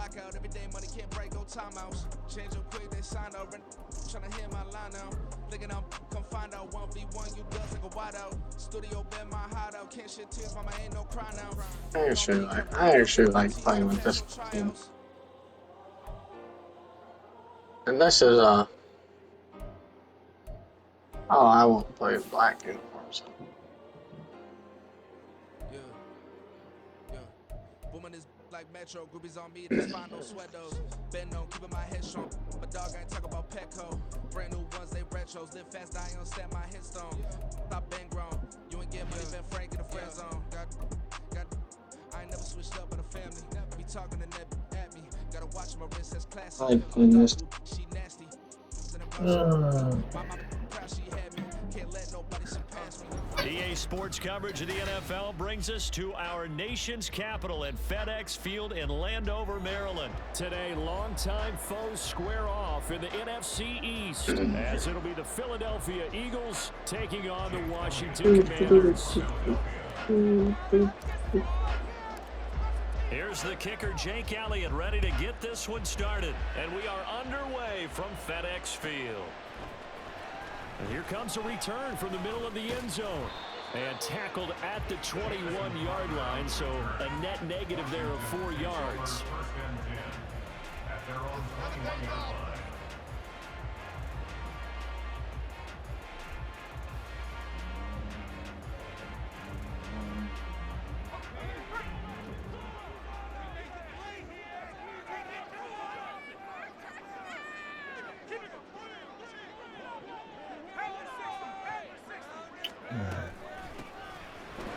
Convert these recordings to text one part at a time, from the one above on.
rock out every day, money can't break, no timeouts. Change up quick, they sign up, trying to hit my line now. Thinking I'm come find out 1v1, you does like a wide out. Studio been my hideout, can't shed tears, mama ain't no cry now. I actually like playing with this team. And this is oh, I won't play black uniforms. Woman is like Metro, groupies on me, that's fine, no sweat those. Been on, keeping my head strong. My dog ain't talk about Petco. Brand new ones, they retros. Live fast, I ain't on stand my headstone. Stop been grown. You ain't get money, been frank in the friend zone. I ain't never switched up in a family. Be talking to net at me. Gotta watch my wrist, that's classy. She nasty. My mama proud she had me. Can't let nobody surpass me. EA Sports coverage of the NFL brings us to our nation's capital at FedEx Field in Landover, Maryland. Today, longtime foes square off in the NFC East, as it'll be the Philadelphia Eagles taking on the Washington Commanders. Here's the kicker, Jake Elliott, ready to get this one started. And we are underway from FedEx Field. And here comes a return from the middle of the end zone. And tackled at the 21-yard line, so a net negative there of 4 yards.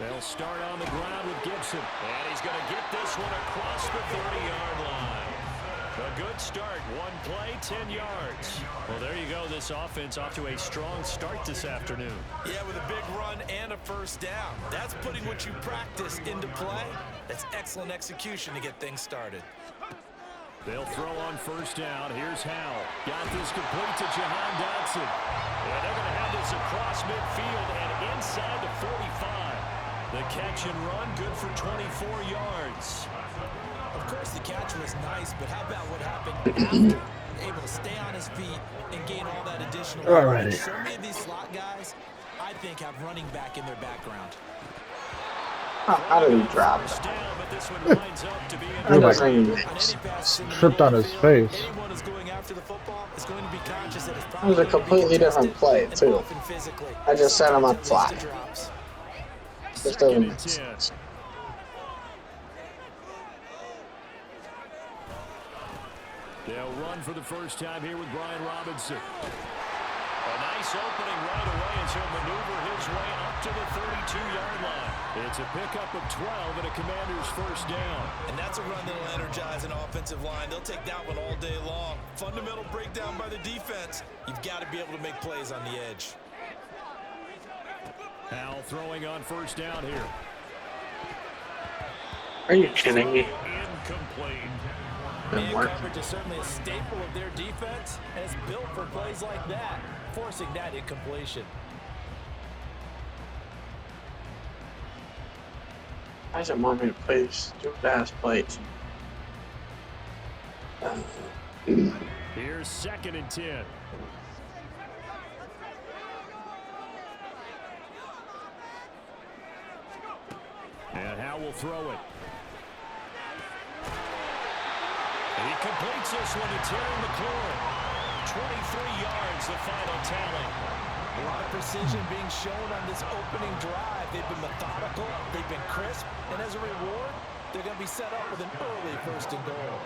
They'll start on the ground with Gibson. And he's going to get this one across the 30-yard line. A good start. One play, 10 yards. Well, there you go. This offense off to a strong start this afternoon. Yeah, with a big run and a first down. That's putting what you practice into play. That's excellent execution to get things started. They'll throw on first down. Here's Howell. Got this complete to Jahan Dotson. And they're going to have this across midfield and inside the 45. The catch and run, good for 24 yards. Of course, the catch was nice, but how about what happened after? Able to stay on his feet and gain all that additional Alrighty. So many of these slot guys, I think, have running back in their background. How did he drop it? Tripped on his face. It was a completely different play, too. I just set him up flat. Just doesn't make sense. They'll run for the first time here with Brian Robinson. A nice opening right away as he'll maneuver his way up to the 32-yard line. It's a pickup of 12 and a Commander's first down. And that's a run that'll energize an offensive line. They'll take that one all day long. Fundamental breakdown by the defense. You've got to be able to make plays on the edge. Howell throwing on first down here. Are you kidding me? Incomplete. Man coverage is certainly a staple of their defense, and it's built for plays like that, forcing that incompletion. I just want me to play stupid ass plays. Here's 2nd and 10. And Howell will throw it. And he completes this one to Terry McLaurin. 23 yards, the final tally. A lot of precision being shown on this opening drive. They've been methodical, they've been crisp, and as a reward, they're going to be set up with an early 1st and goal.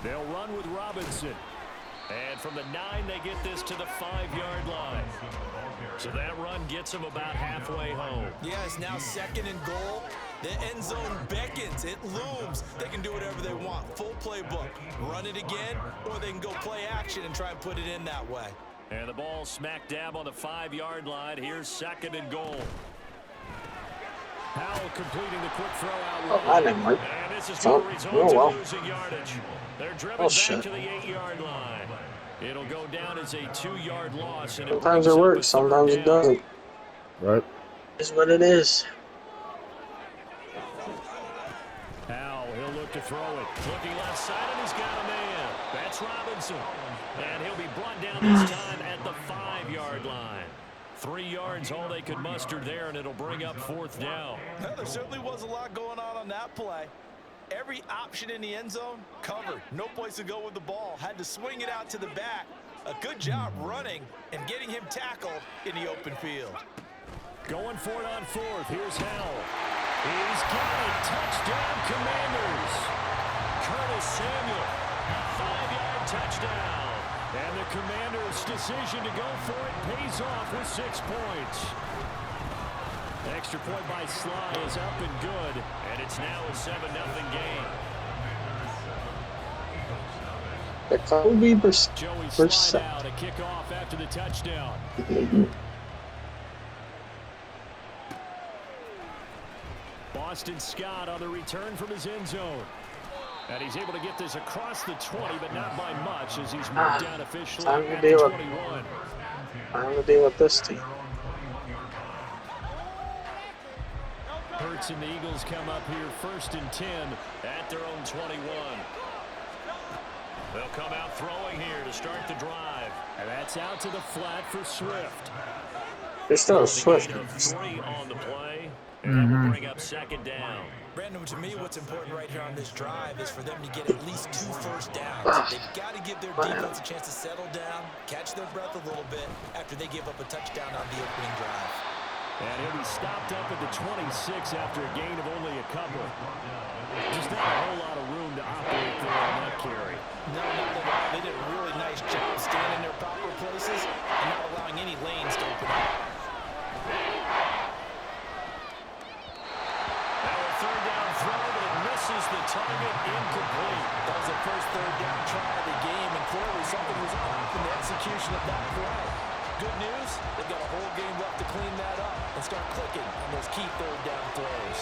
They'll run with Robinson. And from the 9, they get this to the 5-yard line. So that run gets them about halfway home. Yeah, it's now 2nd and goal. The end zone beckons. It looms. They can do whatever they want. Full playbook. Run it again, or they can go play action and try and put it in that way. And the ball smack dab on the 5-yard line. Here's 2nd and goal. Howell completing the quick throw out. Oh, that didn't work. And this is going to result in losing yardage. They're driven back shit. to the 8-yard line. It'll go down as a 2-yard loss. And Sometimes it works, sometimes it doesn't. Right. It's what it is. Howell, he'll look to throw it. Looking left side, and he's got a man. That's Robinson. And he'll be brought down this time at the 5-yard line. 3 yards, all they could muster there, and it'll bring up 4th down. There certainly was a lot going on that play. Every option in the end zone covered. No place to go with the ball. Had to swing it out to the back. A good job running and getting him tackled in the open field. Going for it on 4th. Here's Howell. He's got it. Touchdown, Commanders. Curtis Samuel. 5-yard touchdown. And the Commanders' decision to go for it pays off with 6 points. Extra point by Sly is up and good. And it's now a 7-0 game. Jacoby Joey slide out a kickoff after the touchdown. Boston Scott on the return from his end zone. And he's able to get this across the 20, but not by much as he's moved down officially at the 21. Time to deal with this team. Hurts and the Eagles come up here 1st and 10 at their own 21. They'll come out throwing here to start the drive. And that's out to the flat for Swift. They're still Swift. 3 on the play. And we'll bring up 2nd down. Brandon, to me, what's important right here on this drive is for them to get at least 2 first downs. They've got to give their defense a chance to settle down, catch their breath a little bit after they give up a touchdown on the opening drive. And he'll be stopped up at the 26 after a gain of only a couple. Just not a whole lot of room to operate there on that carry. No, not at all. They did a really nice job staying in their proper places and not allowing any lanes to open up. Now a 3rd down throw, but it misses the target, incomplete. That was the first 3rd down try of the game, and clearly something was off in the execution of that play. Good news, they've got a whole game left to clean that up and start clicking on those key 3rd down throws.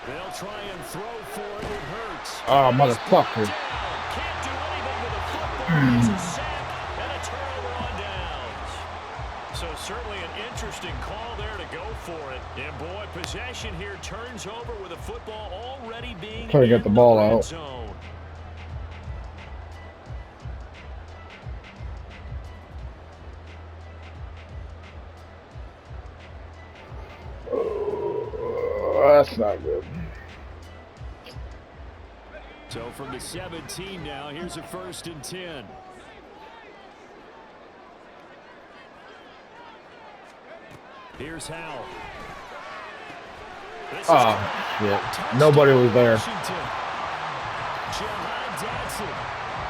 They'll try and throw for it. It hurts. Oh, motherfucker. Can't do anything with the football. It's a sack and a turnover on downs. So certainly an interesting call there to go for it. And boy, possession here turns over with the football already being Try to get the ball out. Zone. That's not good. So from the 17 now, here's a 1st and 10. Here's Howell. Oh, shit. Nobody was there. Jahan Dotson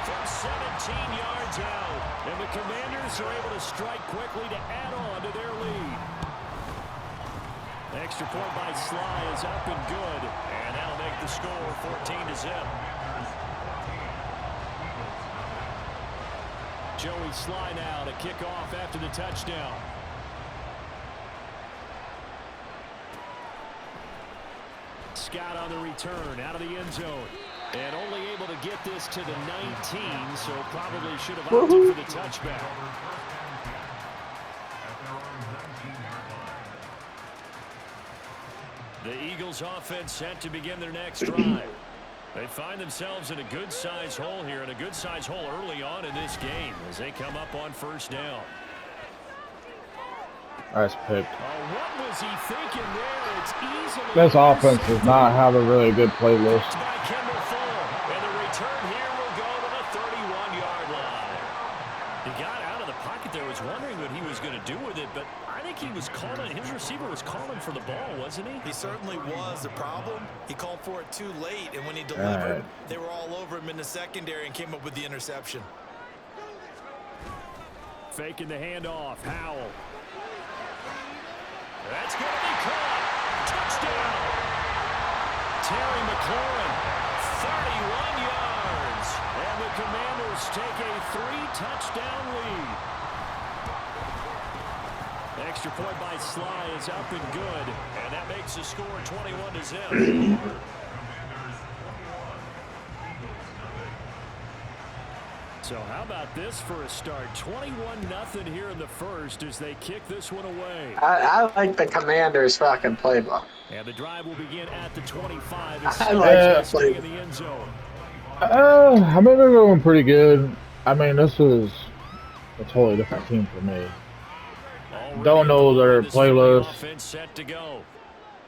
from 17 yards out. And the Commanders are able to strike quickly to add on to their lead. Extra point by Sly is up and good. And that'll make the score 14-0. Joey Sly now to kick off after the touchdown. Scott on the return out of the end zone. And only able to get this to the 19, so probably should have opted for the touchback. The Eagles offense set to begin their next drive. They find themselves in a good-sized hole here, and a good-sized hole early on in this game as they come up on 1st down. Nice pick. What was he thinking there? It's easily This offense does not have a really good playlist. by Kendall Fuller, and the return here will go to the 31-yard line. He got out of the pocket there, was wondering what he was going to do with it, but I think he was calling, his receiver was calling for the ball, wasn't he? He certainly was. The problem, he called for it too late, and when he delivered, they were all over him in the secondary and came up with the interception. Faking the handoff, Howell. That's going to be caught. Touchdown. Terry McLaurin, 31 yards. And the Commanders take a 3-touchdown lead. Extra point by Sly is up and good. And that makes the score 21-0. So how about this for a start? 21-0 here in the first as they kick this one away. I like the Commanders' fucking playbook. And the drive will begin at the 25. I like that Staying in playbook. the end zone. I mean, they're going pretty good. I mean, this is a totally different team for me. Don't know their playlist. Offense set to go.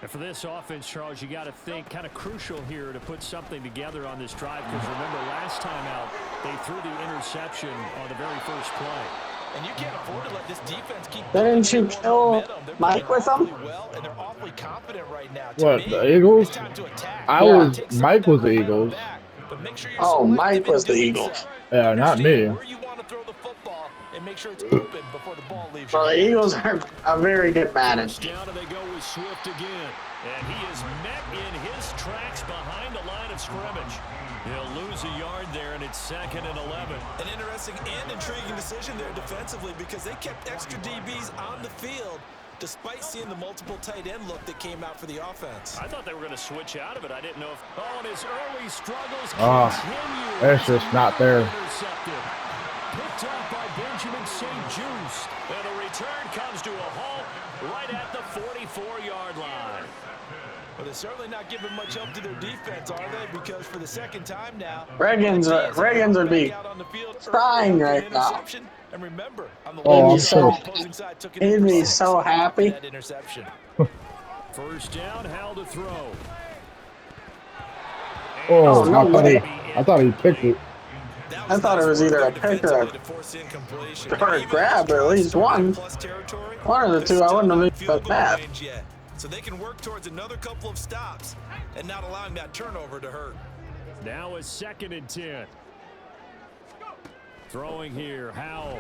And for this offense, Charles, you got to think kind of crucial here to put something together on this drive because remember last time out they threw the interception on the very first play. And you can't afford to let this defense keep. Didn't you kill Mike with them? Well, and they're awfully confident right now. What, the Eagles? Mike was the Eagles. Oh, Mike was the Eagles. Yeah, not me. Where you want to throw the football and make sure it's open before the ball leaves. Well, the Eagles are a very good Madden. Down and they go with Swift again. And he is met in his tracks behind the line of scrimmage. He'll lose a yard there, and it's 2nd and 11. An interesting and intriguing decision there defensively because they kept extra DBs on the field despite seeing the multiple tight end look that came out for the offense. I thought they were going to switch out of it. I didn't know if... Oh, and his early struggles continue. It's just not there. Intercepted. Picked up by Benjamin St. Just. And the return comes to a halt right at the 44-yard line. But they're certainly not giving much help to their defense, are they? Because for the second time now, Reagans would be crying right now. And remember, on the He'd be so happy. that interception. First down, Hal to throw. Oh, no, I thought he picked it. I thought it was either a pick or a grab, or at least one. One of the two, I wouldn't have been mad. So they can work towards another couple of stops and not allowing that turnover to hurt. Now a 2nd and 10. Throwing here, Howell.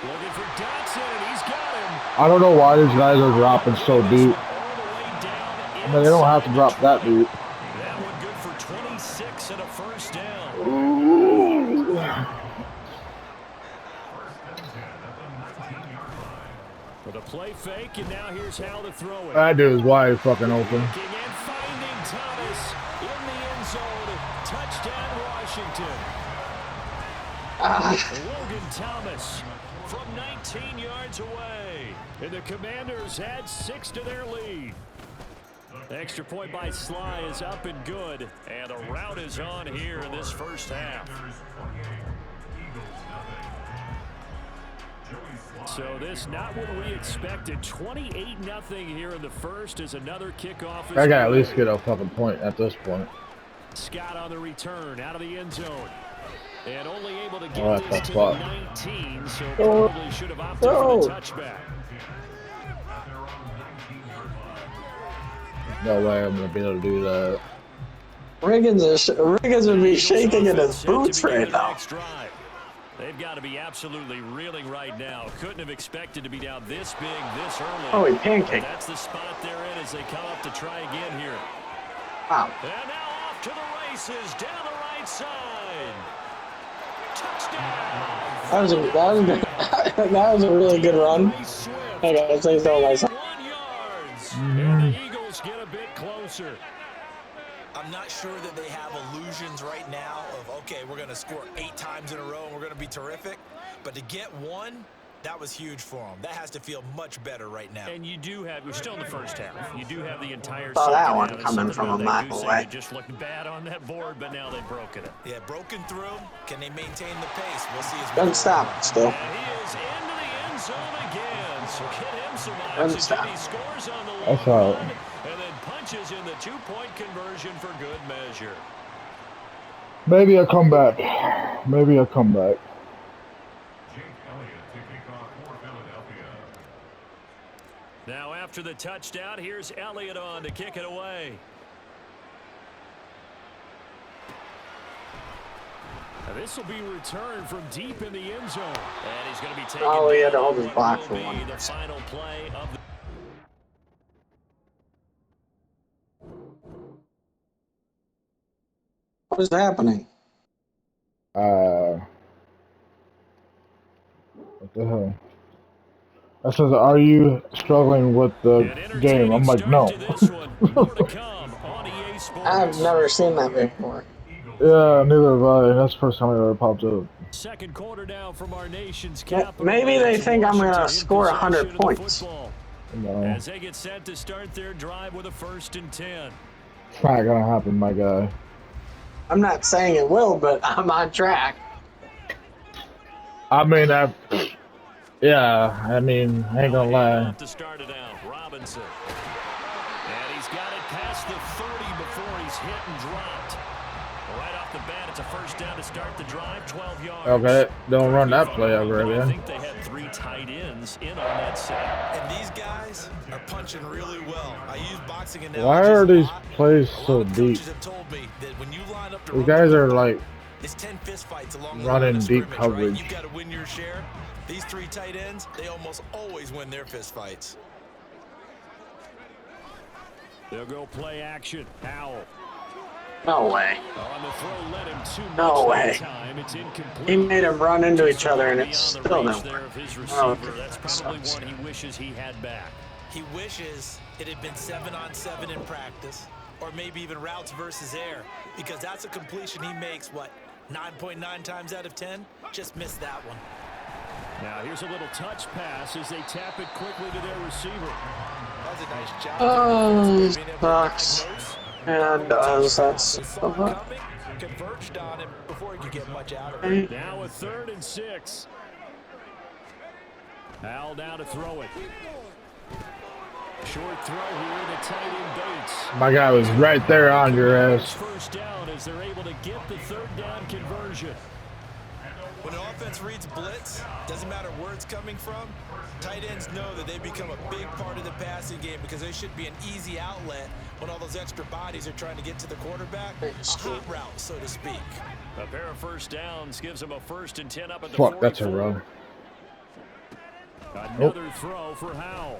Looking for Dotson, and he's got him. I don't know why these guys are dropping so deep. I mean, they don't have to drop that deep. That one good for 26 and a first down. Ooh. With a play fake, and now here's how to throw it. That dude's wide fucking open. Looking and finding Thomas in the end zone. Touchdown, Washington. Logan Thomas from 19 yards away. And the Commanders add 6 to their lead. The extra point by Sly is up and good. And the route is on here in this first half. So this not what we expected. 28-0 here in the first as another kickoff. I gotta at least get a fucking point at this point. Scott on the return out of the end zone. And only able to get this to the 19, so probably should have opted for the touchback. No way I'm gonna be able to do that. Riggins would be shaking in his boots right now. They've got to be absolutely reeling right now. Couldn't have expected to be down this big, this early. Oh, he pancaked. That's the spot they're in as they come up to try again here. Wow. And now off to the races down the right side. Touchdown. That was a really good run. I gotta say so myself. 1 yards. And the Eagles get a bit closer. I'm not sure that they have illusions right now of, okay, we're going to score 8 times in a row and we're going to be terrific. But to get one, that was huge for them. That has to feel much better right now. And you do have, we're still in the first half. You do have the entire Saw that second one half. coming from a mile away. It just looked bad on that board, but now they've broken it. Yeah, broken through. Can they maintain the pace? We'll see. Doesn't stop still. And he is into the end zone again. So get him some Doesn't oxygen. stop. He scores on the That's long all. run, and then punches in the 2-point conversion for good measure. Maybe a comeback. Maybe a comeback. Now after the touchdown, here's Elliott on to kick it away. Now this will be returned from deep in the end zone. And he's going to be taken Oh, he had to hold down. his block What for will one. be the final play of the What is happening? What the hell? That says, are you struggling with the game? I'm like, no. I've never seen that before. Yeah, neither have I. That's the first time I ever popped up. Second quarter now from our nation's capital. Maybe they It's think I'm Washington gonna in score possession 100 of the points. football. No, As they get set to start their drive with a 1st and 10. it's not gonna happen, my guy. I'm not saying it will, but I'm on track. I mean, yeah, I mean, I ain't gonna lie. To start it out, Robinson. And he's got it past the 30 before he's hit and dropped. Right off the bat, it's a 1st down to start the drive, 12 yards. Okay, don't run that play ever I again. think they had 3 tight ends in on that set. And these guys are punching really well. I use boxing analogies. Why are these plays so deep? Have told me that when you line up to These guys are like it's 10 fist fights along running the deep right? coverage. You've got to win your share. These 3 tight ends, they almost always win their fist fights. They'll go play action. Howell. No way. On the throw, led him too much No way. time. It's incomplete. He made them run into each other, and it's still no. Oh, that's probably one he wishes he had back. He wishes it had been 7-on-7 in practice, or maybe even routes versus air, because that's a completion he makes, what, 9.9 times out of 10? Just missed that one. Now here's a little touch pass as they tap it quickly to their receiver. That's a nice job. Oh, sucks. And that's converged on him before he could get much out of it. Now a 3rd and 6. Howell down to throw it. Short throw here to tight end Bates. My guy was right there on your ass. 1st down as they're able to get the 3rd down conversion. When an offense reads blitz, doesn't matter where it's coming from, tight ends know that they become a big part of the passing game because they should be an easy outlet when all those extra bodies are trying to get to the quarterback. A hot route, so to speak. A pair of 1st downs gives them a 1st and 10 up at the Fuck, 44. that's a run. Another throw for Howell.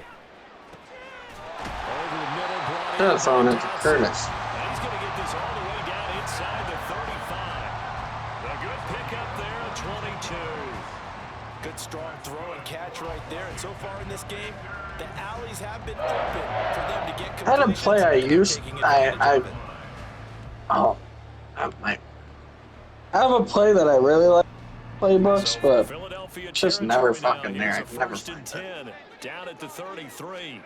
Over the middle, brought should have thrown it to Curtis. And he's going to get this all the way down inside the 35. A good pickup there at 22. Good strong throw and catch right there. And so far in this game, the alleys have been open for them to get I had a play I used. I have a play that I really like playbooks, but it's just never fucking there. I never find it. Down at the 33.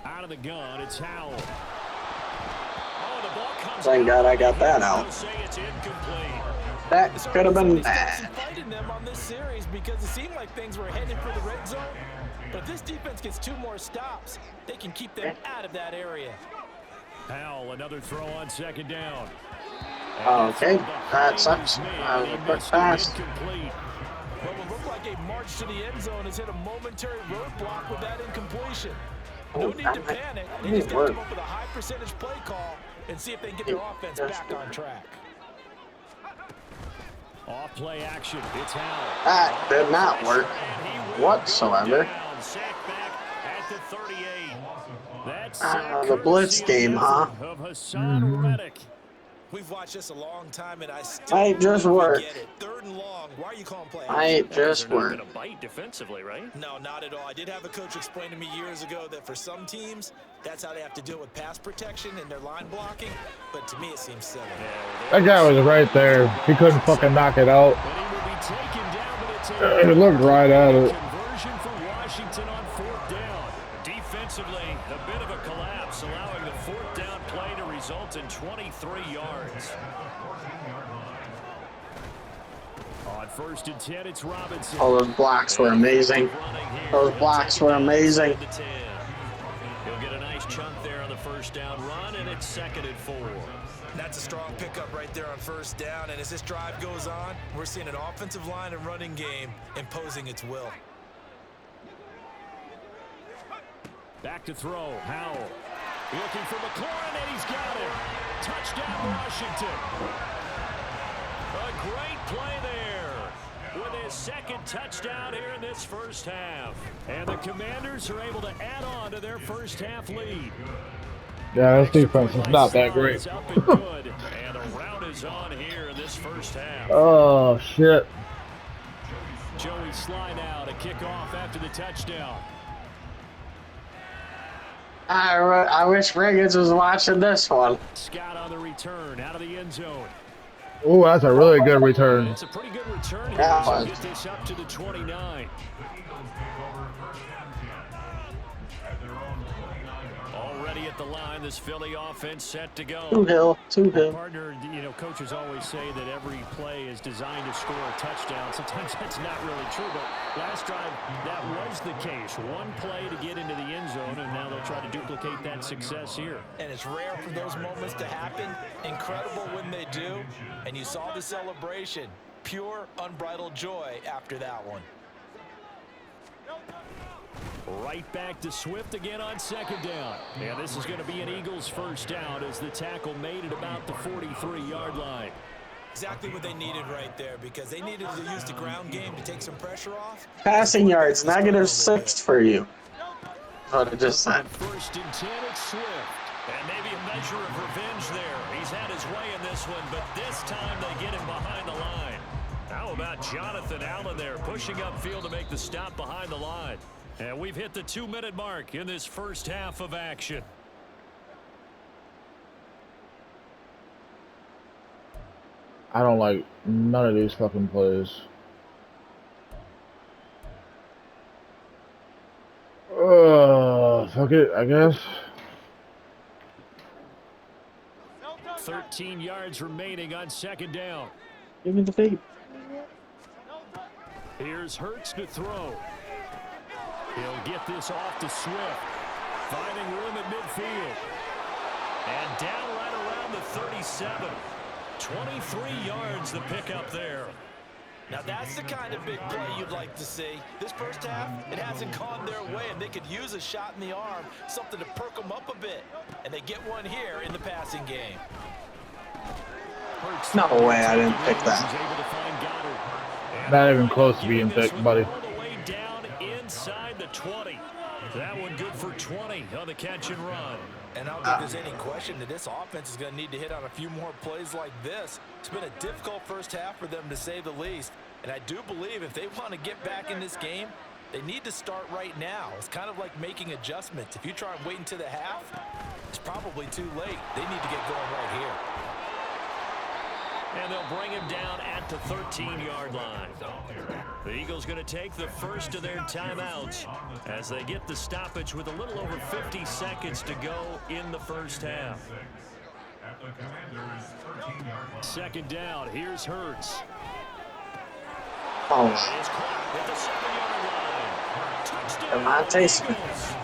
Out of the gun, it's Howell. Oh, the ball comes Thank God I got that out. That could have been bad. Fighting them on this series because it seemed like things were headed for the red zone. But if this defense gets 2 more stops, they can keep them out of that area. Howell, another throw on 2nd down. Okay, that sucks. That was a quick pass. What would look like a march to the end zone has hit a momentary roadblock with that incompletion. No need to panic. They just got to come up with a high percentage play call and see if they can get their offense back on track. Off play action. It's Howell. That did not work whatsoever. The blitz game, huh? We've watched this a long time, and I still might just work. Get it. 3rd and long. Why are you calling play? Might just work. Going to bite defensively, right? No, not at all. I did have a coach explain to me years ago that for some teams, that's how they have to deal with pass protection and their line blocking. But to me, it seems silly. That guy was right there. He couldn't fucking knock it out. He looked right at it. Conversion for Washington on 4th down. Defensively, a bit of a collapse, allowing the 4th down play to result in 23 yards. On 1st and 10, it's Robinson. All those blocks were amazing. Those blocks were amazing. He'll get a nice chunk there on the 1st down run, and it's 2nd and 4. That's a strong pickup right there on 1st down, and as this drive goes on, we're seeing an offensive line and running game imposing its will. Back to throw, Howell. Looking for McLaurin, and he's got him. Touchdown, Washington. A great play there with his 2nd touchdown here in this 1st half. And the Commanders are able to add on to their 1st half lead. Yeah, this defense is not that great. And the route is on here in this 1st half. Oh, shit. Joey slide out, a kickoff after the touchdown. I wish Riggins was watching this one. Scott on the return, out of the end zone. Oh, that's a really good return. It's a pretty good return here. That So was. get this up to the 29. Already at the line, this Philly offense set to go. Two hill. Partner, you know, coaches always say that every play is designed to score a touchdown. Sometimes that's not really true, but last drive, that was the case. One play to get into the end zone, and now they'll try to duplicate that success here. And it's rare for those moments to happen. Incredible when they do. And you saw the celebration. Pure, unbridled joy after that one. Right back to Swift again on second down. Yeah, this is going to be an Eagles first down as the tackle made it about the 43-yard line. Exactly what they needed right there, because they needed to use the ground game to take some pressure off. Passing yards, -6 for you. What I just said. First and 10, it's Swift. And maybe a measure of revenge there. He's had his way in this one, but this time they get him behind the line. How about Jonathan Allen there pushing upfield to make the stop behind the line? And we've hit the 2-minute mark in this first half of action. I don't like none of these fucking plays. Fuck it, I guess. 13 yards remaining on second down. Give me the feet. Here's Hurts to throw. He'll get this off to Swift. Finding room at midfield. And down right around the 37. 23 yards the pickup there. Now that's the kind of big play you'd like to see. This first half, it hasn't gone their way, and they could use a shot in the arm, something to perk them up a bit. And they get one here in the passing game. No way I didn't pick that. Not even close to being thick, buddy. All the way down inside the 20. That one good for 20 on the catch and run. And I don't think there's any question that this offense is going to need to hit on a few more plays like this. It's been a difficult first half for them, to say the least. And I do believe if they want to get back in this game, they need to start right now. It's kind of like making adjustments. If you try and wait until the half, it's probably too late. They need to get going right here. And they'll bring him down at the 13-yard line. The Eagles going to take the first of their timeouts as they get the stoppage with a little over 50 seconds to go in the first half. Second down, here's Hurts. Oh, Is caught at the 7-yard line. Touchdown, Devontae Smith. Eagles.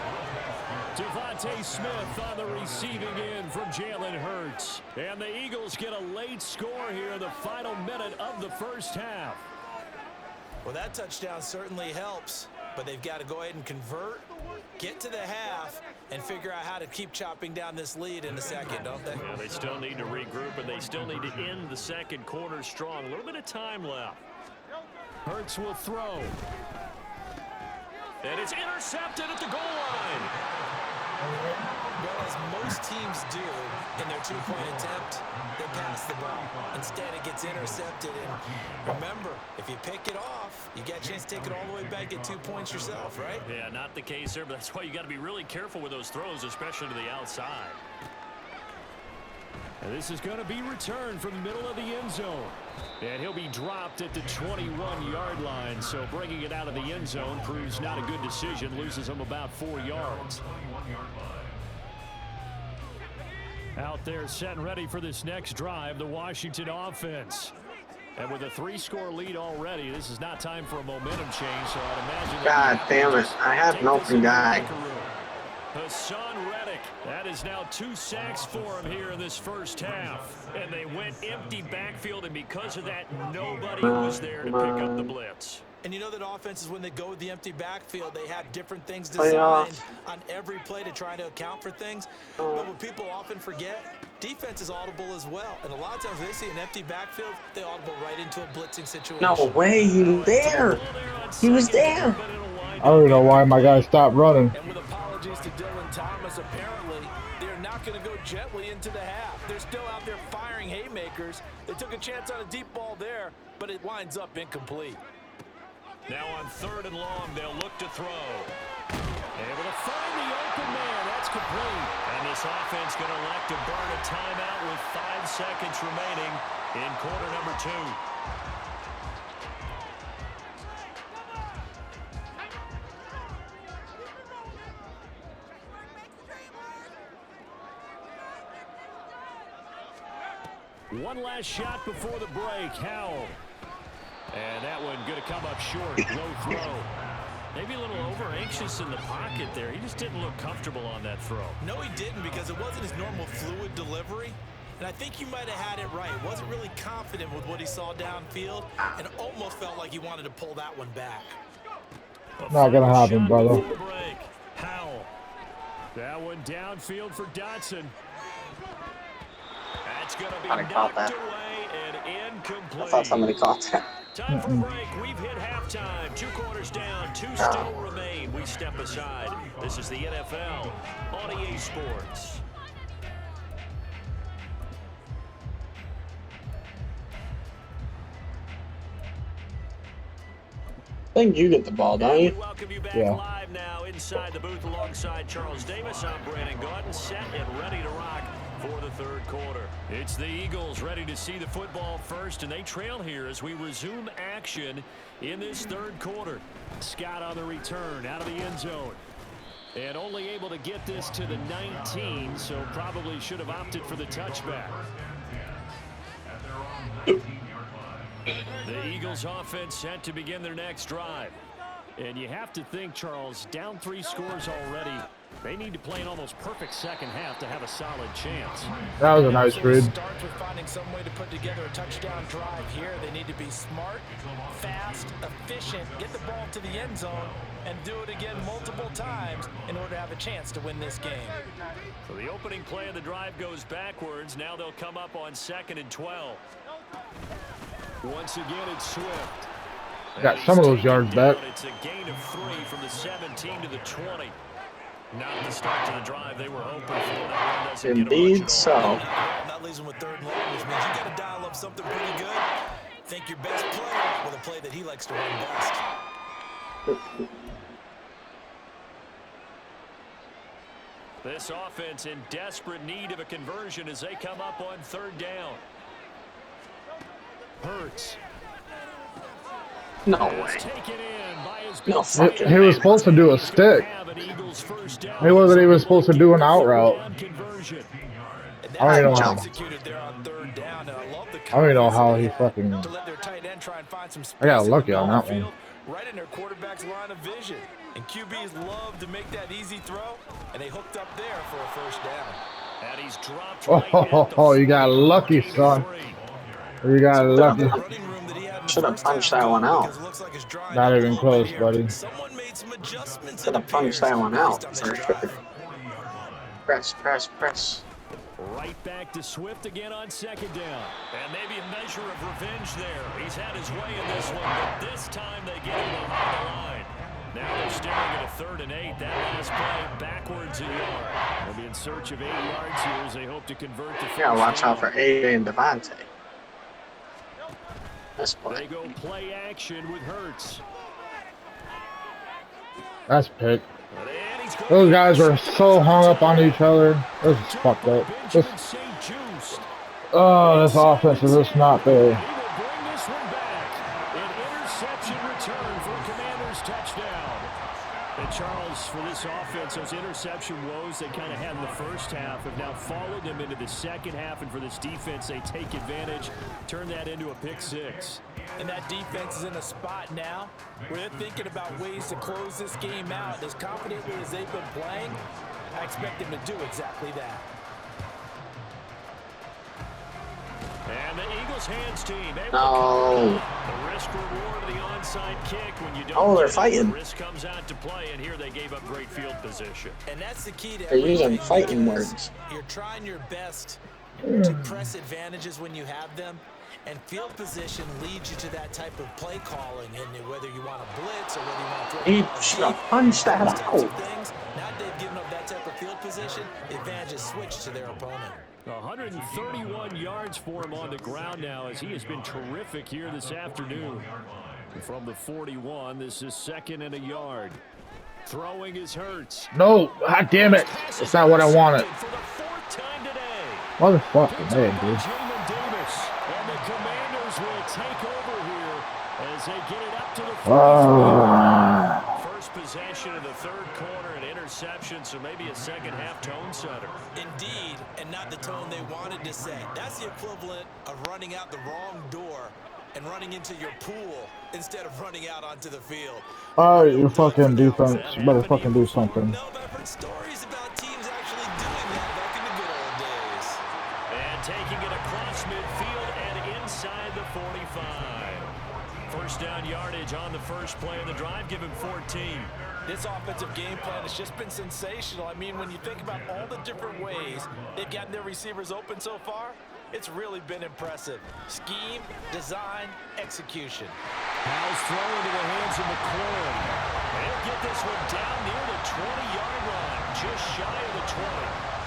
Devontae Smith on the receiving end from Jalen Hurts. And the Eagles get a late score here in the final minute of the first half. Well, that touchdown certainly helps, but they've got to go ahead and convert, get to the half, and figure out how to keep chopping down this lead in the second, don't they? Yeah, they still need to regroup, and they still need to end the second quarter strong. A little bit of time left. Hurts will throw. And it's intercepted at the goal line. Well, as most teams do in their two-point attempt, they pass the ball. Instead, it gets intercepted. And remember, if you pick it off, you get a chance to take it all the way back, get 2 points yourself, right? Yeah, not the case there, but that's why you got to be really careful with those throws, especially to the outside. And this is going to be returned from the middle of the end zone. And he'll be dropped at the 21-yard line, so bringing it out of the end zone proves not a good decision, loses him about 4 yards. Out there set and ready for this next drive, the Washington offense. And with a 3-score lead already, this is not time for a momentum change, so I'd imagine... God damn it, I had an open guy. Hassan Reddick, that is now 2 sacks for him here in this first half. And they went empty backfield, and because of that, nobody was there to pick up the blitz. And you know that offenses, when they go with the empty backfield, they have different things designed on every play to try to account for things. But what people often forget, defense is audible as well. And a lot of times when they see an empty backfield, they audible right into a blitzing situation. No way, he was there. He was there. I don't even know why my guy stopped running. And with apologies to Dylan Thomas, apparently they're not going to go gently into the half. They're still out there firing haymakers. They took a chance on a deep ball there, but it winds up incomplete. Now on 3rd and long, they'll look to throw. Able to find the open man. That's complete. And the this offense going to elect to burn a timeout with 5 seconds remaining in quarter number 2. One last shot before the break. Howell. And that one going to come up short. Low throw. Maybe a little over-anxious in the pocket there. He just didn't look comfortable on that throw. No, he didn't, because it wasn't his normal fluid delivery. And I think you might have had it right. Wasn't really confident with what he saw downfield and almost felt like he wanted to pull that one back. Not going to happen, brother. Howell. That one downfield for Dotson. That's going to be knocked away and incomplete. I thought somebody caught that. Time for a break. We've hit halftime. 2 quarters down. 2 still remain. We step aside. This is the NFL on EA Sports. I think you get the ball, don't you? We welcome you back live now inside the booth alongside Charles Davis. I'm Brandon Gordon, set and ready to rock for the 3rd quarter. It's the Eagles ready to see the football first, and they trail here as we resume action in this 3rd quarter. Scott on the return out of the end zone. And only able to get this to the 19, so probably should have opted for the touchback. The Eagles offense set to begin their next drive. And you have to think, Charles, down 3 scores already. They need to play an almost perfect second half to have a solid chance. That was a nice read. Starts with finding some way to put together a touchdown drive here. They need to be smart, fast, efficient, get the ball to the end zone, and do it again multiple times in order to have a chance to win this game. So the opening play of the drive goes backwards. Now they'll come up on 2nd and 12. Once again, it's Swift. Got some of those yards back. It's a gain of 3 from the 17 to the 20. Not the start to the drive they were hoping for. That one doesn't Indeed so. That leaves them with 3rd and long, which means you got to dial up something pretty good. Think your best player with a play that he likes to run best. This offense in desperate need of a conversion as they come up on 3rd down. Hurts. No way. No fucking He was supposed to do a stick. He wasn't even supposed to do an out route. I don't even know how he fucking... I got lucky on that one. Right in their quarterback's line of vision. And QBs love to make that easy throw, and they hooked up there for a 1st down. And he's dropped Oh, you got lucky, son. You got lucky. Should have punched that one out. Not even close, buddy. Should have punched that one out. Press. Right back to Swift again on 2nd down. And maybe a measure of revenge there. He's had his way in this one, but this time they get him behind the line. Now they're staring at a 3rd and 8. That last play backwards a yard. They'll be in search of 8 yards here as they hope to convert the first. Yeah, watch out for AJ and Devontae. They go play action with Hurts. That's pick. Those guys are so hung up on each other. This is fucked up. This offense is just not there. Charles, for this offense, those interception woes they kind of had in the first half have now followed them into the second half, and for this defense, they take advantage, turn that into a pick 6. And that defense is in a spot now where they're thinking about ways to close this game out. As confidently as they've been playing, I expect them to do exactly that. And the Eagles hands team. No. The risk reward of the onside kick when you don't. Oh, they're fighting. The risk comes out to play, and here they gave up great field position. And that's the key to they're using fighting words. You're trying your best to press advantages when you have them, and field position leads you to that type of play calling, and whether you want to blitz or whether you want to throw. He should have punched that out. Now they've given up that type of field position, the advantage is switched to their opponent. 131 yards for him on the ground now as he has been terrific here this afternoon. From the 41, this is 2nd and a yard. Throwing his Hurts. No, god damn it. That's not what I wanted. For the 4th time today. Motherfucking man, dude. Jamin Davis. And the Commanders will take over here as they get it up to the 43. First possession of the 3rd quarter, an interception, so maybe a second half tone setter. Indeed, and not the tone they wanted to set. That's the equivalent of running out the wrong door and running into your pool instead of running out onto the field. Alright, you fucking defense. You better fucking do something. No, but I've heard stories about teams actually doing that back in the good old days. And taking it across midfield and inside the 45. First down yardage on the first play of the drive, give him 14. This offensive game plan has just been sensational. I mean, when you think about all the different ways they've gotten their receivers open so far, it's really been impressive. Scheme, design, execution. Howell's throw into the hands of McLaurin. He'll get this one down near the 20-yard line, just shy of the 20.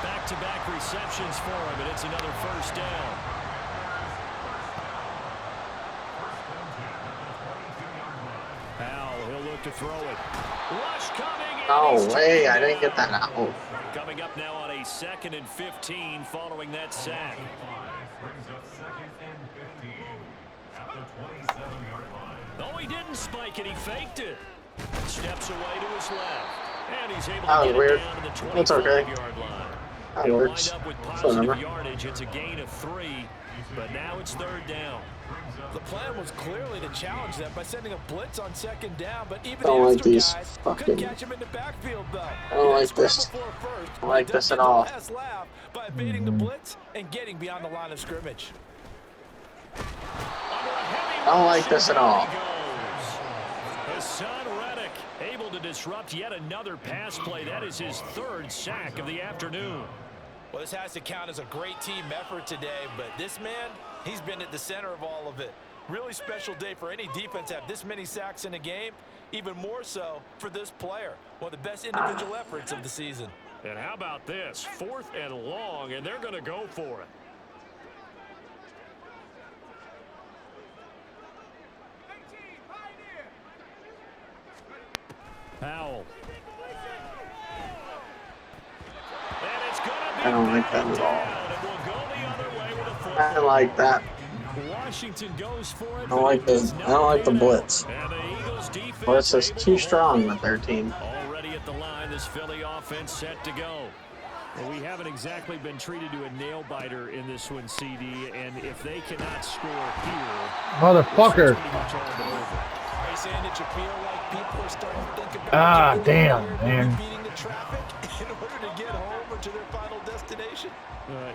Back-to-back receptions for him, and it's another first down. Howell, he'll look to throw it. Rush coming. No way, I didn't get that out. Coming up now on a 2nd and 15 following that sack. No, he didn't spike it. He faked it. Steps away to his left. And he's able to get it down to the 25-yard line. That He'll works. wind up with positive yardage. It's a gain of 3, but now it's 3rd down. The plan was clearly to challenge them by sending a blitz on 2nd down, but even Don't the like extra these guys fucking. couldn't catch him in the backfield, though. I don't like this. I don't like this at all. Last laugh by evading the blitz and getting beyond the line of scrimmage. I don't like this at all. Hassan Reddick able to disrupt yet another pass play. That is his 3rd sack of the afternoon. Well, this has to count as a great team effort today, but this man, he's been at the center of all of it. Really special day for any defense to have this many sacks in a game, even more so for this player. One of the best individual efforts of the season. And how about this? 4th and long, and they're going to go for it. Howell. I don't like that at all. I don't like that. Washington goes for it. I don't like this. I don't like the blitz. Blitz is too strong with their team. Already at the line, this Philly offense set to go. Well, we haven't exactly been treated to a nail-biter in this one, CD, and if they cannot score here... Motherfucker! Are you saying that you feel like people are starting to think about... Ah, damn, man. ...beating the traffic in order to get home or to their final destination?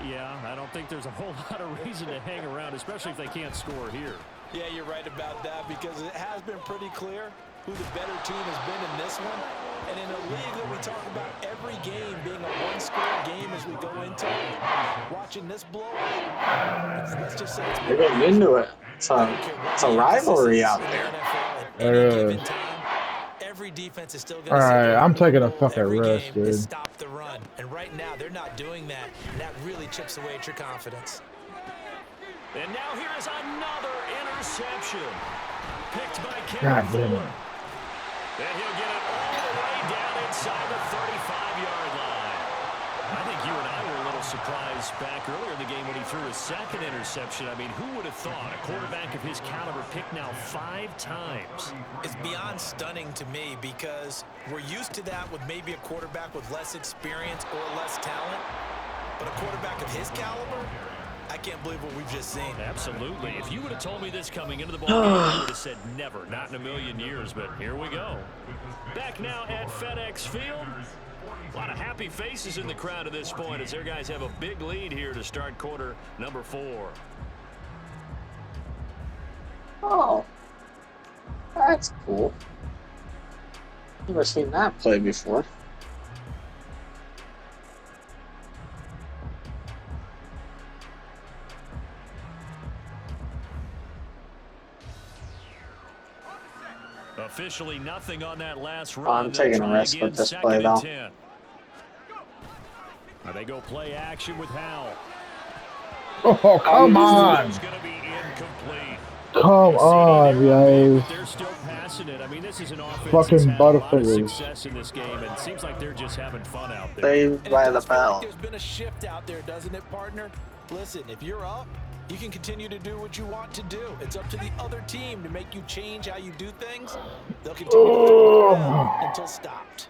Yeah, I don't think there's a whole lot of reason to hang around, especially if they can't score here. Yeah, you're right about that, because it has been pretty clear who the better team has been in this one. And in a league that we talk about every game being a one-score game as we go into it, watching this blowout, let's just say it's They're getting into it. It's a rivalry out there. It is. Every defense is still going to Alright, I'm taking a fucking every risk, game dude. is stop the run. And right now, they're not doing that. And that really chips away at your confidence. And now here is another interception. Picked by Kevin God damn Fuller. it. And he'll get it all the way down inside the 35-yard line. I think you and I were a little surprised back earlier in the game when he threw his 2nd interception. I mean, who would have thought a quarterback of his caliber picked now 5 times? It's beyond stunning to me, because we're used to that with maybe a quarterback with less experience or less talent. But a quarterback of his caliber, I can't believe what we've just seen. Absolutely. If you would have told me this coming into the ball game, I would have said never, not in a million years, but here we go. Back now at FedEx Field. A lot of happy faces in the crowd at this point as their guys have a big lead here to start quarter number 4. Oh, that's cool. Never seen that play before. Officially nothing on that last run. Oh, I'm taking a risk with this play, though. Now they go play action with Howell. Oh, come on! It's going to be incomplete. Come on, guys. They're still passing passing it. I mean, this is an offense that's Fucking had a lot of Butterfingers. success in this game, and it seems like they're just having fun out there. Saved by the Like bell. there's been a shift out there, doesn't it, partner? Listen, if you're up, you can continue to do what you want to do. It's up to the other team to make you change how you do things. They'll continue to figure it out until stopped.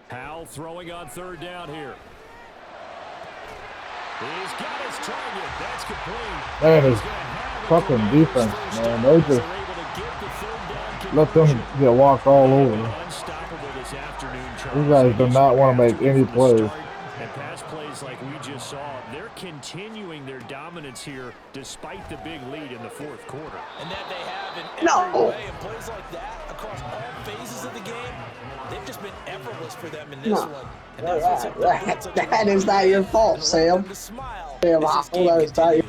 Howell throwing on third down here. He's got his target. That's complete. Man, his fucking defense, man. They just let them get walked all over. These guys do not want to make any plays. And pass plays like we just saw, they're continuing their dominance here despite the big lead in the fourth quarter. And that they have in every way, and plays like that across all phases of the game, they've just been effortless for them in this one. And That is not your fault, Sam. Sam, that is not your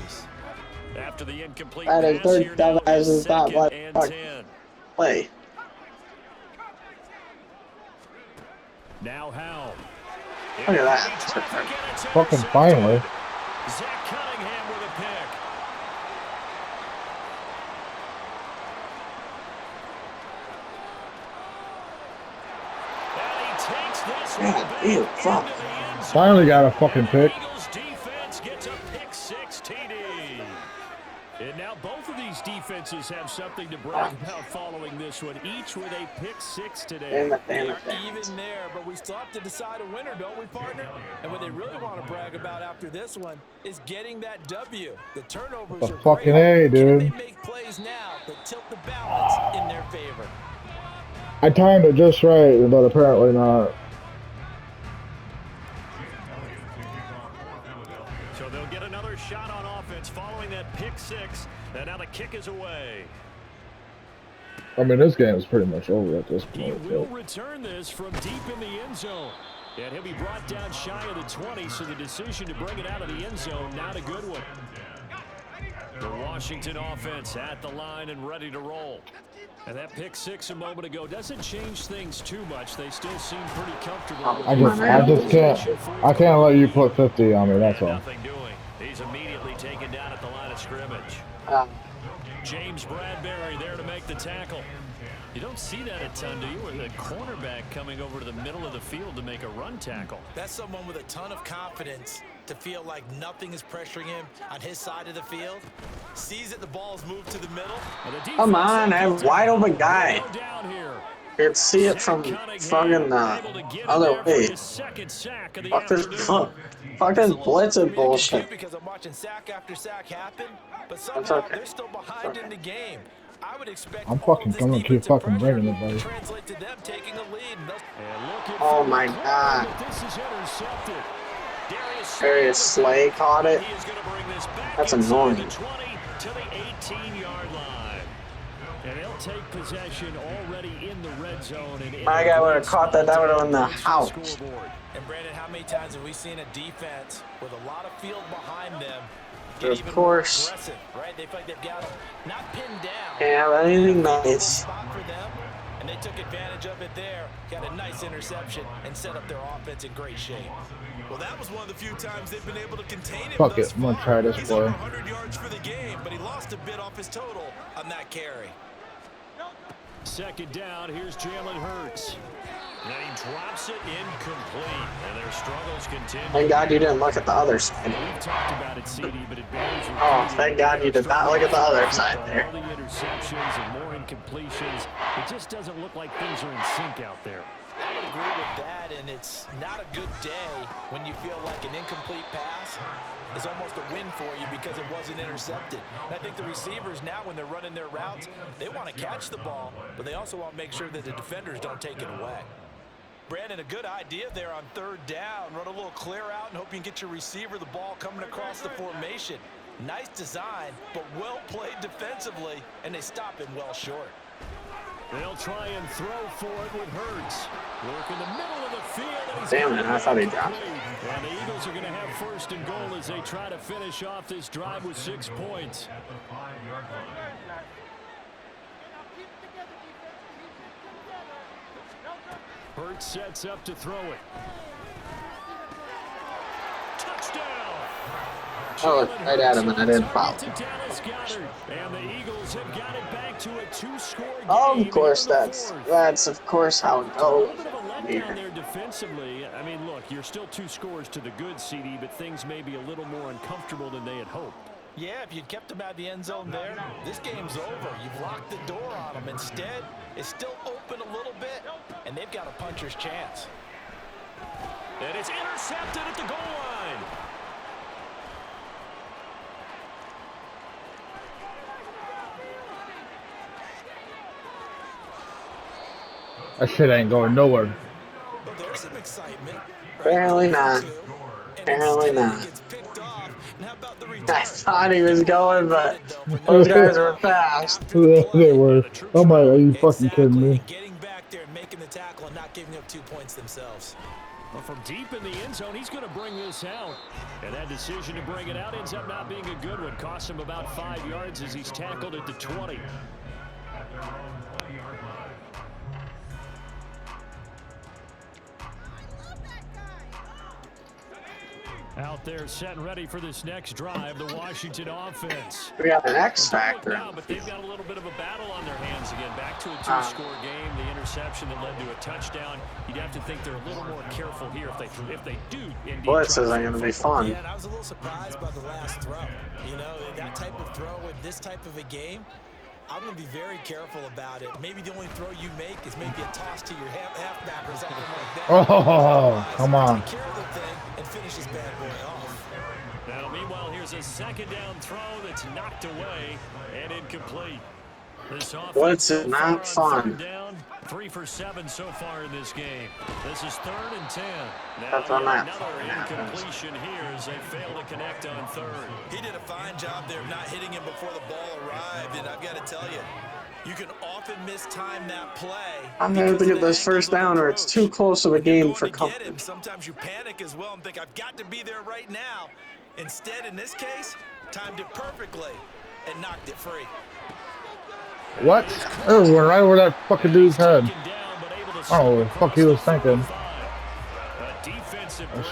After the incomplete That is pass, their here now dumbass is is not second like and fuck 10. play. Now Howell. Look at that. Fucking finally. Zach Cunningham with a pick. And he takes this one God, back ew, fuck. into the end zone. Finally got a fucking pick. Eagles defense gets a pick six TD. And now both of these defenses have something to brag about following this one, each with a pick six today. Damn it, damn They're it, damn it. even there, but we still have to decide a winner, don't we, partner? And what they really want to brag about after this one is getting that W. The turnovers The are fucking great. A, Can dude. they make plays now that tilt the balance in their favor? I timed it just right, but apparently not. So they'll get another shot on offense following that pick six. And now the kick is away. I mean, this game is pretty much over at this He point. will return this from deep in the end zone. And he'll be brought down shy of the 20, so the decision to bring it out of the end zone, not a good one. The Washington offense at the line and ready to roll. And that pick six a moment ago doesn't change things too much. They still seem pretty comfortable. I can't let you put 50 on me, that's all. Nothing doing. He's immediately taken down at the line of scrimmage. James Bradbury there to make the tackle. You don't see that a ton, do you? With a cornerback coming over to the middle of the field to make a run tackle. That's someone with a ton of confidence to feel like nothing is pressuring him on his side of the field. Sees that the ball's moved to the middle. Come on, I have a wide open guy. Down here. Can't see it from fucking other way. Fuck this blitzing bullshit. Because I'm watching sack after sack happen, but That's somehow okay. they're still behind in the game. I would expect I'm fucking all gonna this keep defensive fucking pressure bringing it, buddy. to translate to them taking a lead. And Oh my god. This is intercepted. Darius Slay caught it. That's annoying. The 20 to the 18-yard line. And they'll take possession already in the red zone. And My guy would have caught that. That would have been the house. And Brandon, how many times have we seen a defense with a lot of field behind them Of even course. more aggressive, right? They feel like they've got them not pinned down. Can't have anything nice. Spot for them, and they took advantage of it there. Got a nice interception and set up their offense in great shape. Well, that was one of the few times they've been able to contain him. Fuck it, I'm gonna try this He's play. over 100 yards for the game, but he lost a bit off his total on that carry. Second down, here's Jalen Hurts. And he drops it incomplete, and their struggles continue. Thank God you didn't look at the other side. We've talked about it, CD, but it bears Oh, thank God you did not look at the other side there. All the interceptions and more incompletions. It just doesn't look like things are in sync out there. I would agree with that, and it's not a good day when you feel like an incomplete pass is almost a win for you because it wasn't intercepted. And I think the receivers now, when they're running their routes, they want to catch the ball, but they also want to make sure that the defenders don't take it away. Brandon, a good idea there on third down. Run a little clear out and hope you can get your receiver the ball coming across the formation. Nice design, but well played defensively, and they stop him well short. They'll try and throw for it with Hurts. Work in the middle of the field. And he's Damn it, I thought he dropped it. And the Eagles are going to have first and goal as they try to finish off this drive with 6 points. Hurts sets up to throw it. Touchdown! I looked right at him and I didn't follow him. And the Eagles have got it back to a 2-score game. Of course, that's of course how it A goes. little bit of a letdown there defensively. I mean, look, you're still 2 scores to the good, CD, but things may be a little more uncomfortable than they had hoped. Yeah, if you'd kept them out of the end zone there, this game's over. You've locked the door on them. Instead, it's still open a little bit, and they've got a puncher's chance. And it's intercepted at the goal line. That shit ain't going nowhere. Well, there's some excitement. Apparently not. Apparently not. I thought he was going, but those guys were fast. They were. Oh my, are you fucking kidding me? Getting back there and making the tackle and not giving up 2 points themselves. Well, from deep in the end zone, he's going to bring this out. And that decision to bring it out ends up not being a good one. Cost him about 5 yards as he's tackled at the 20. Out there set and ready for this next drive, the Washington offense. We got an X factor. But they've got a little bit of a battle on their hands again. Back to a 2-score game. The interception that led to a touchdown. You'd have to think they're a little more careful here if they do indeed. Blitzes are going to be fun. Yeah, and I was a little surprised by the last throw. You know, that type of throw in this type of a game, I'm going to be very careful about it. Maybe the only throw you make is maybe a toss to your halfback or something like that. Oh, come on. Take care of the thing and finish this bad boy off. Now, meanwhile, here's a second down throw that's knocked away and incomplete. This What's it not fun? Down, 3 for 7 so far in this game. This is 3rd and 10. That's Now, on that another incompletion here as they fail to connect on 3rd. He did a fine job there of not hitting him before the ball arrived, and I've got to tell you, you can often mistime that play. I'm going to get this first down or it's too close of a game for comfort. Sometimes you panic as well and think, I've got to be there right now. Instead, in this case, timed it perfectly and knocked it free. What? Oh, went right over that fucking dude's head. Oh, the fuck he was thinking.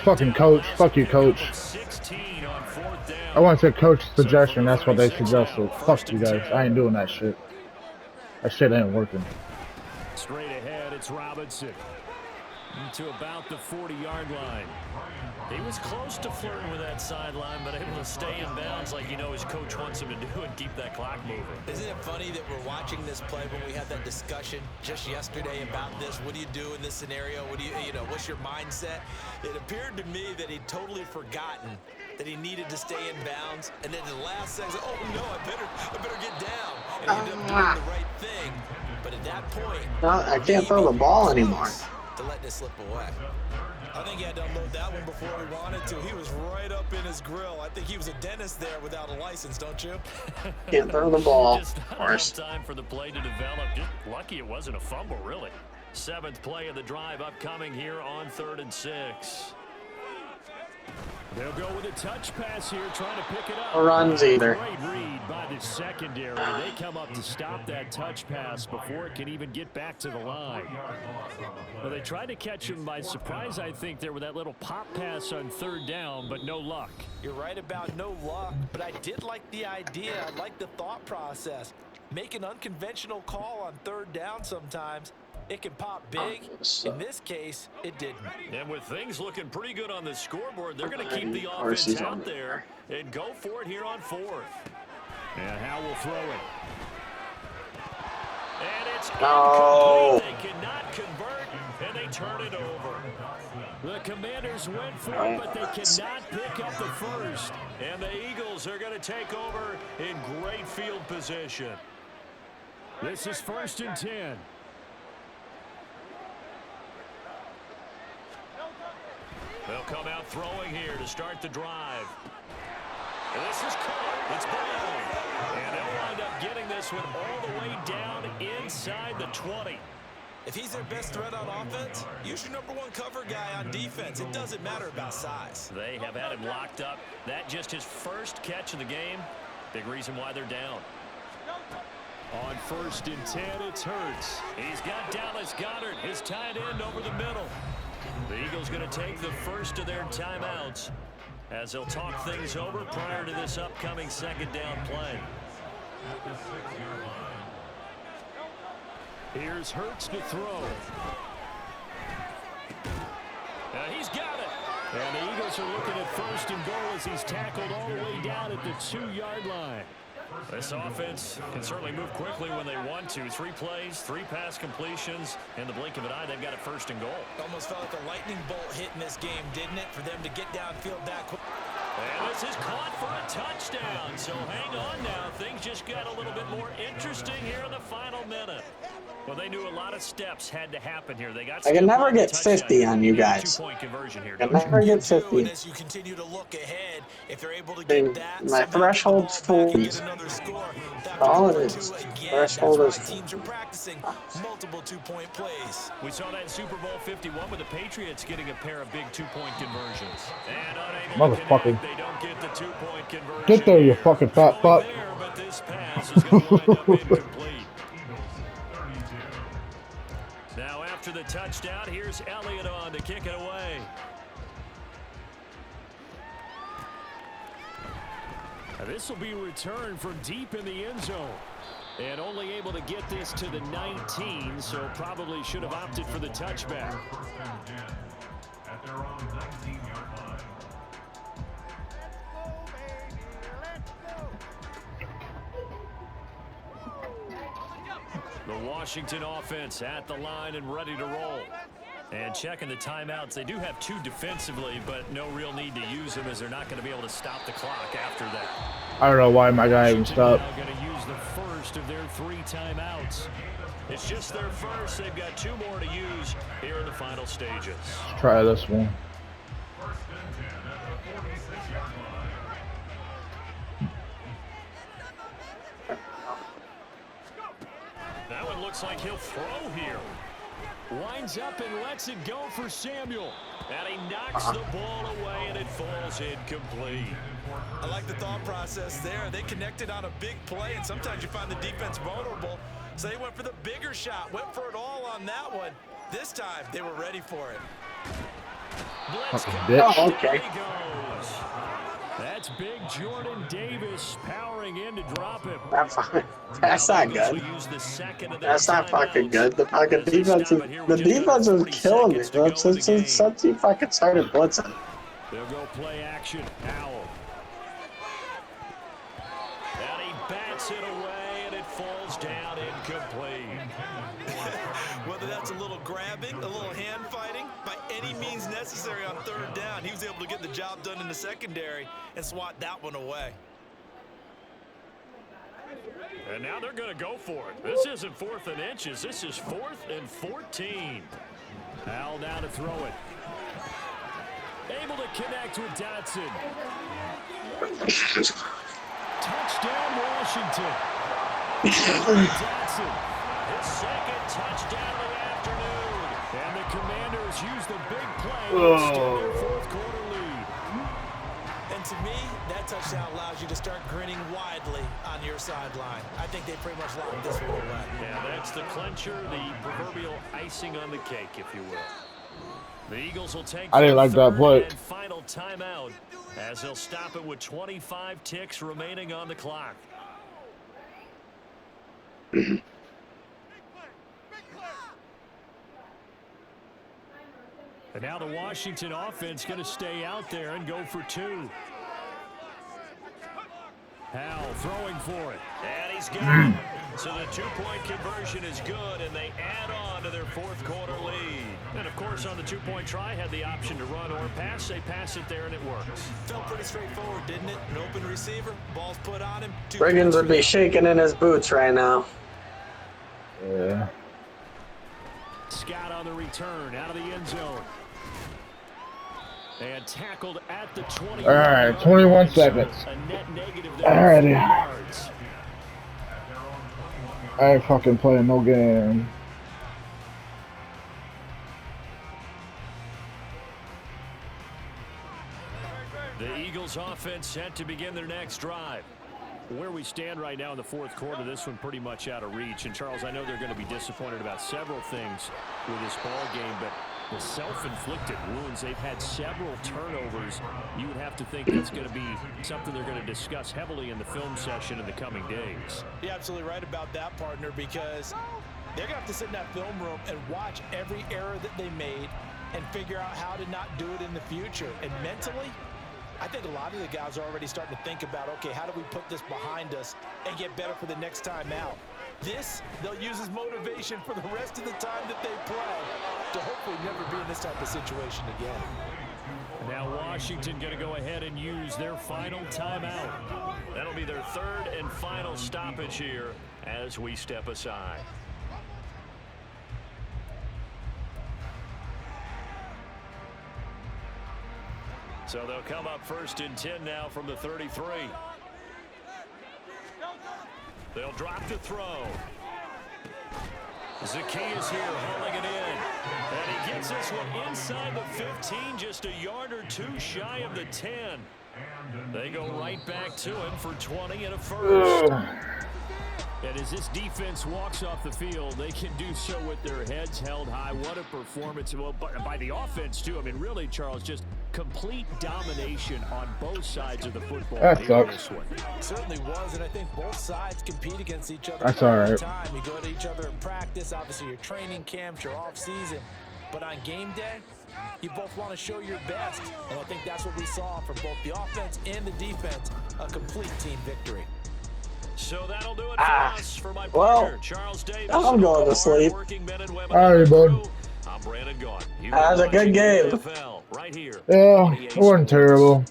Fucking coach. Fuck you, coach. I want to say coach's suggestion. That's what they suggested. Fuck you guys. I ain't doing that shit. That shit ain't working. Straight ahead, it's Robinson. To about the 40-yard line. He was close to flirting with that sideline, but able to stay in bounds like his coach wants him to do and keep that clock moving. Isn't it funny that we're watching this play when we had that discussion just yesterday about this? What do you do in this scenario? What do what's your mindset? It appeared to me that he'd totally forgotten that he needed to stay in bounds, and then the last second, oh no, I better get down. And he ended up doing the right thing. But at that point, No, I can't throw the ball anymore. To let this slip away. I think he had to unload that one before he wanted to. He was right up in his grill. I think he was a dentist there without a license, don't you? Can't throw the ball. Just not enough time for the play to develop. Just lucky it wasn't a fumble, really. 7th play of the drive upcoming here on 3rd and 6. They'll go with a touch pass here, trying to pick it up. Runs either. Great read by the secondary. They come up to stop that touch pass before it can even get back to the line. Well, they tried to catch him by surprise, I think, there with that little pop pass on 3rd down, but no luck. You're right about no luck, but I did like the idea. I like the thought process. Make an unconventional call on 3rd down sometimes. It can pop big. In this case, it didn't. And with things looking pretty good on the scoreboard, they're going to keep the offense out there and go for it here on 4th. And Howe will throw it. And it's incomplete. They cannot convert, and they turn it over. The Commanders went for it, but they cannot pick up the first. And the Eagles are going to take over in great field position. This is 1st and 10. They'll come out throwing here to start the drive. And this is caught. It's Brown. And they'll wind up getting this one all the way down inside the 20. If he's their best threat on offense, use your #1 cover guy on defense. It doesn't matter about size. They have had him locked up. That just his first catch of the game. Big reason why they're down. On 1st and 10, it's Hurts. He's got Dallas Goedert, his tight end, over the middle. The Eagles going to take the first of their timeouts. as they'll talk things over prior to this upcoming second down play. Here's Hurts to throw. He's got it. And the Eagles are looking at first and goal as he's tackled all the way down at the 2-yard line. This offense can certainly move quickly when they want to. 3 plays, 3 pass completions. In the blink of an eye, they've got it first and goal. Almost felt like a lightning bolt hit in this game, didn't it? For them to get downfield that quick. And this is caught for a touchdown. So hang on now. Things just got a little bit more interesting here in the final minute. Well, they knew a lot of steps had to happen here. They got. I can never get 50 on you guys. Two-point conversion here. I can never get 50. As you continue to look ahead, if they're able to get that, my threshold's full. All it is. Threshold is full. Teams are practicing multiple 2-point plays. We saw that in Super Bowl 51 with the Patriots getting a pair of big 2-point conversions. And motherfucking. they don't get the 2-point conversion. Get there, you fucking fat fuck. But this pass is going to wind up incomplete. Now after the touchdown, here's Elliott on to kick it away. This will be returned from deep in the end zone. And only able to get this to the 19, so probably should have opted for the touchback. At their own 19-yard line. The Washington offense at the line and ready to roll. And checking the timeouts, they do have 2 defensively, but no real need to use them as they're not going to be able to stop the clock after that. I don't know why my guy even stopped. Now going to use the first of their 3 timeouts. It's just their first. They've got 2 more to use here in the final stages. Let's try this one. First and 10 at the 46-yard line. That one looks like he'll throw here. Winds up and lets it go for Samuel. And he knocks the ball away, and it falls incomplete. I like the thought process there. They connected on a big play, and sometimes you find the defense vulnerable. So they went for the bigger shot, went for it all on that one. This time, they were ready for it. Blitz Oh, okay. he goes. That's big Jordan Davis powering in to drop him. That's not good. That's not fucking good. The fucking defense is killing me since he fucking started blitzing. They'll go play action. Howell. And he bats it away, and it falls down incomplete. Whether that's a little grabbing, a little hand fighting, by any means necessary on 3rd down, he was able to get the job done in the secondary and swat that one away. And now they're going to go for it. This isn't 4th and inches. This is 4th and 14. Howell now to throw it. Able to connect with Dotson. Touchdown, Washington. Dotson, his 2nd touchdown of the afternoon. And the Commanders use the big play to extend their 4th quarter lead. And to me, that touchdown allows you to start grinning widely on your sideline. I think they pretty much locked this one away. Yeah, that's the clincher, the proverbial icing on the cake, if you will. The Eagles will take I didn't like that play. And final timeout as they'll stop it with 25 ticks remaining on the clock. And now the Washington offense going to stay out there and go for 2. Howell throwing for it. And he's got it. So the 2-point conversion is good, and they add on to their 4th quarter lead. And, of course, on the 2-point try, had the option to run or pass. They pass it there, and it works. Felt pretty straightforward, didn't it? An open receiver, ball's put on him. Briggins would be shaking in his boots right now. Yeah. Scott on the return, out of the end zone. And tackled at the 20. All right, 21 seconds. A net negative All righty. yards. I ain't fucking playing no game. The Eagles offense set to begin their next drive. Where we stand right now in the 4th quarter, this one pretty much out of reach. And Charles, I know they're going to be disappointed about several things with this ball game, but The self-inflicted wounds, they've had several turnovers. You would have to think that's going to be something they're going to discuss heavily in the film session in the coming days. You're absolutely right about that, partner, because they're going to have to sit in that film room and watch every error that they made and figure out how to not do it in the future. And mentally, I think a lot of the guys are already starting to think about, okay, how do we put this behind us and get better for the next time out? This, they'll use as motivation for the rest of the time that they play to hopefully never be in this type of situation again. Now Washington going to go ahead and use their final timeout. That'll be their third and final stoppage here as we step aside. So they'll come up 1st and 10 now from the 33. They'll drop the throw. Zacchaeus here hauling it in. And he gets this one inside the 15, just a yard or two shy of the 10. They go right back to him for 20 and a first. And as this defense walks off the field, they can do so with their heads held high. What a performance. Well, by the offense, too. I mean, really, Charles, just complete domination on both sides of the football. That sucks. It certainly was, and I think both sides compete against each other That's all all right. the time. You go to each other in practice, obviously your training camps, your off-season. But on game day, you both want to show your best. And I think that's what we saw from both the offense and the defense, a complete team victory. So that'll do it for us. For my partner, Charles Davis. I'm going to sleep. All right, bud. I'm Brandon Gaudin. That was a good game. NFL right here. Yeah, it wasn't terrible.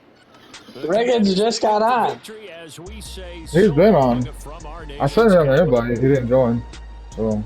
Riggins just got on. He's been on. I sent him an invite. He didn't join. So.